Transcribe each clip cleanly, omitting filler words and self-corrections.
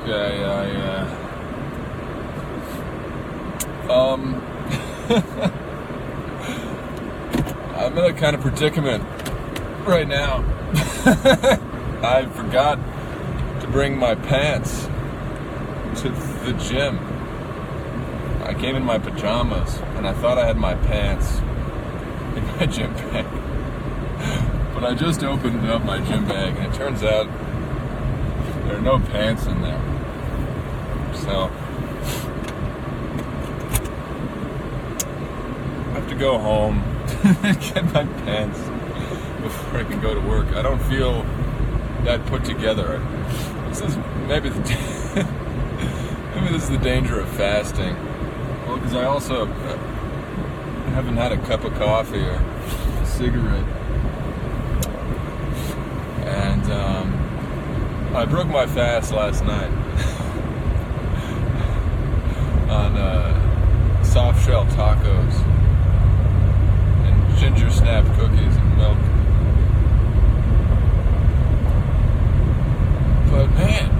Okay, I'm in a kind of predicament right now. I forgot to bring my pants to the gym. I came in my pajamas, and I thought I had my pants in my gym bag. But I just opened up my gym bag, and it turns out there are no pants in there. So I have to go home and get my pants before I can go to work. I don't feel that put together. This is maybe this is the danger of fasting. Well, because I also haven't had a cup of coffee or a cigarette, and I broke my fast last night on soft shell tacos and ginger snap cookies and milk. But man,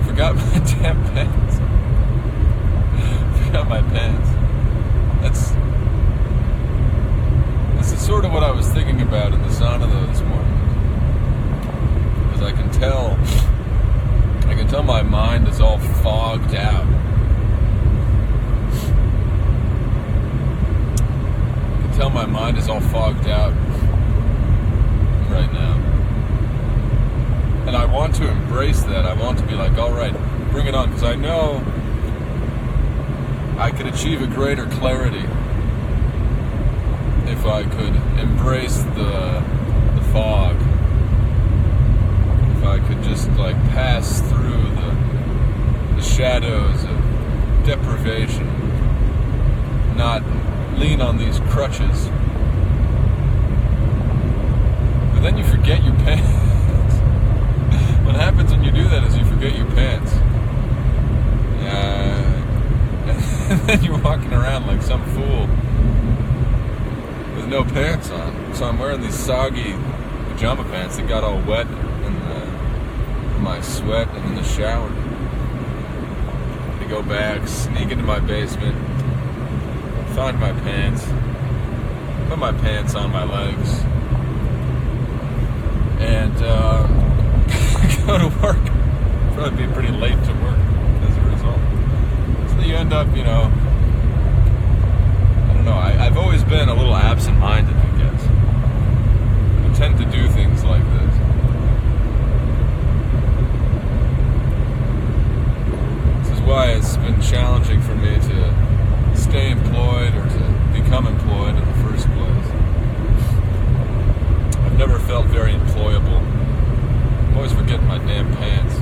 forgot my damn pants. Forgot my pants. This is sort of what I was thinking about in the sauna though this morning. Because I can tell my mind is all fogged out. I can tell my mind is all fogged out right now. And I want to embrace that. I want to be like, all right, bring it on. Because I know I could achieve a greater clarity if I could embrace the fog. If I could just like pass through the shadows of deprivation, not lean on these crutches. But then you forget your pants. What happens when you do that is you forget your pants. And then you're walking around like some fool with no pants on. So I'm wearing these soggy pajama pants that got all wet in my sweat and in the shower. I go back, sneak into my basement, find my pants, put my pants on my legs, and go to work. Probably be pretty late to work as a result. So you end up, I don't know, I've always been a little absent-minded, I guess. I tend to do things like this. This is why it's been challenging for me to stay employed or to become employed in the first place. I've never felt very employable. I'm always forgetting my damn pants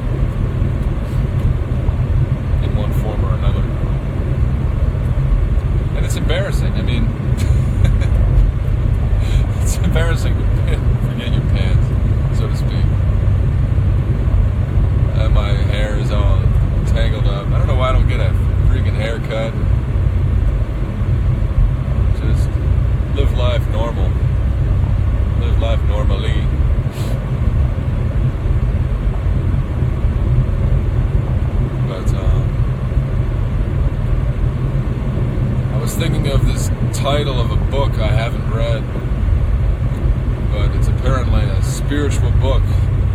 in one form or another. And it's embarrassing. I mean, it's embarrassing to forget your pants, so to speak. My hair is all tangled up. I don't know why I don't get a freaking haircut. Just live life normal. Live life normally. But I was thinking of this title of a book I haven't read, but it's apparently a spiritual book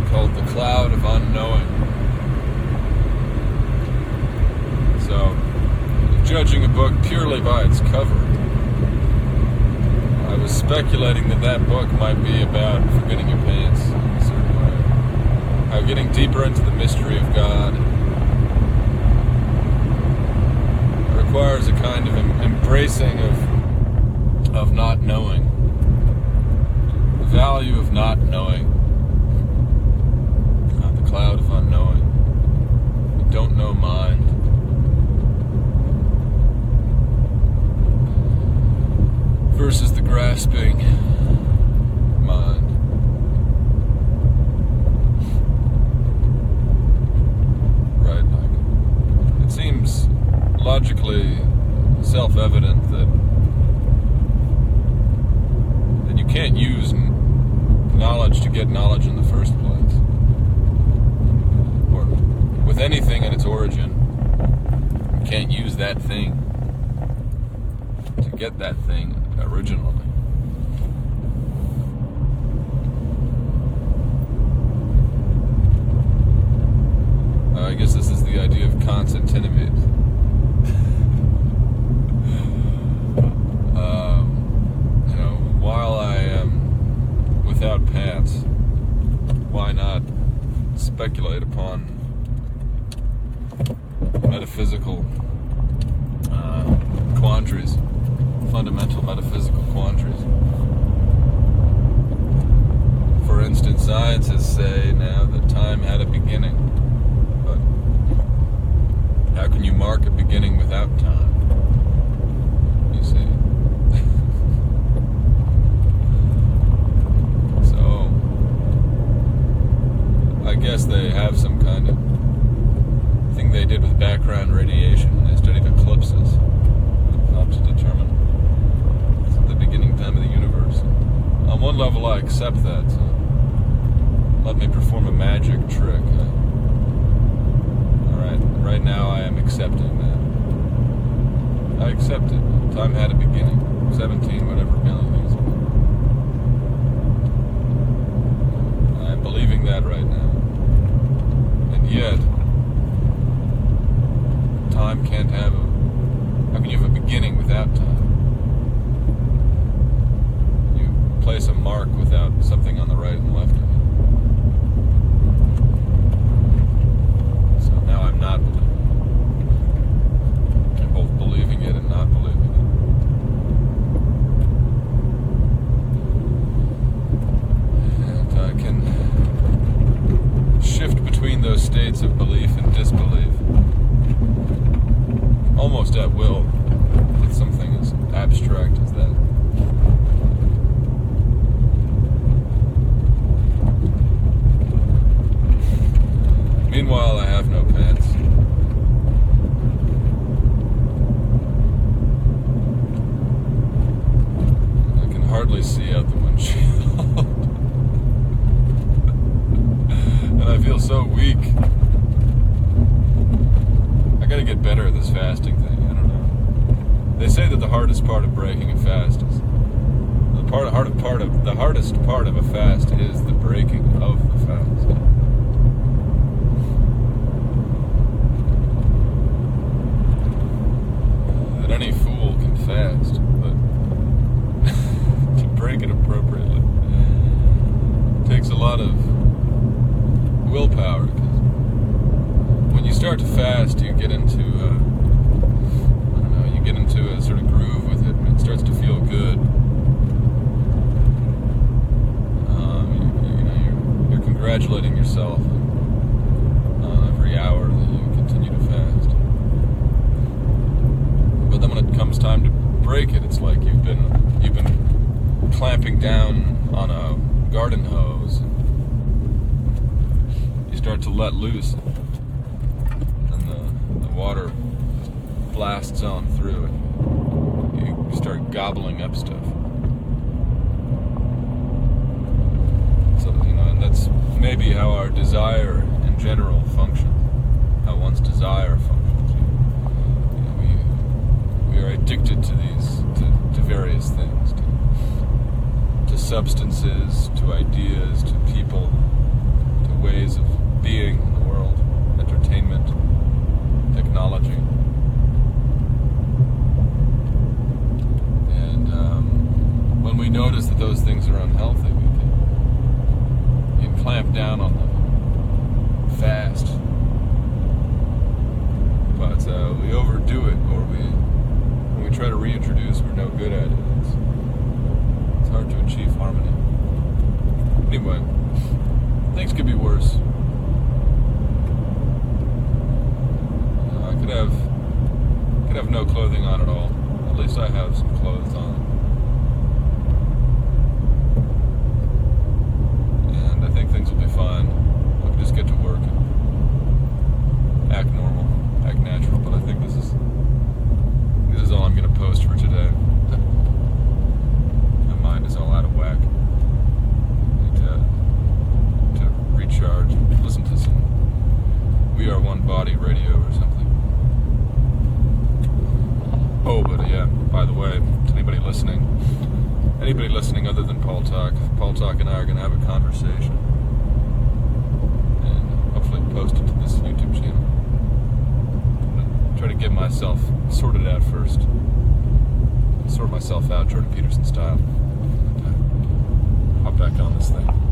called The Cloud of Unknowing. So, judging a book purely by its cover, I was speculating that book might be about forgetting your pants in a certain way. How getting deeper into the mystery of God requires a kind of embracing of not knowing. The value of not knowing. The cloud of unknowing. The don't know mind. Versus the grasping mind. Right, like, it seems logically self-evident that you can't use knowledge to get knowledge in the first place. Or with anything in its origin, you can't use that thing to get that thing originally. I guess this is the idea of cons antinomies. While I am without pants, why not speculate upon metaphysical quandaries, fundamental metaphysical quandaries? For instance, scientists say now that time had a beginning, but how can you mark a beginning without time? You see. I guess they have some kind of thing they did with background radiation when they studied eclipses, helped to determine the beginning time of the universe. On one level, I accept that. So let me perform a magic trick. Right now I am accepting that. I accept it. Time had a beginning. 17 whatever billion years ago. I'm believing that right now. And yet, time can't have a... How can you have a beginning without time? You place a mark without something on the right and left of it. So now I'm not believing it. I'm both believing it and not believing it. And I can shift between those states of belief and disbelief almost at will with something as abstract as that. Meanwhile, I have no pants. I can hardly see out the windshield. And I feel so weak. I gotta get better at this fasting thing. I don't know. They say that the hardest part of breaking a fast is the hardest part of a fast is the breaking of the fast. That any fool can fast, but to break it appropriately takes a lot of willpower, because when you start to fast, you get into a sort of groove with it, and it starts to feel good. You're congratulating yourself every hour that you continue to fast. But then when it comes time to break it, it's like you've been clamping down on a garden hose. You start to let loose, and the water blasts on through, and you start gobbling up stuff. So, and that's maybe how our desire in general functions, how one's desire functions. We are addicted to to various things, to substances, to ideas, to people, to ways of being in the world, entertainment, technology. And when we notice that those things are unhealthy, we can clamp down on them fast. But we overdo it, or when we try to reintroduce, we're no good at it. It's hard to achieve harmony. Anyway, things could be worse. I could have no clothing on at all. At least I have some clothes on. And I think things will be fine. I can just get to work and act normal, act natural. But I think this is all I'm going to post for today. My mind is all out of whack. I need to way to anybody listening. Anybody listening other than Paul Talk. Paul Talk and I are going to have a conversation. And hopefully post it to this YouTube channel. I'm going to try to get myself sorted out first. Sort myself out Jordan Peterson style. Hop back on this thing.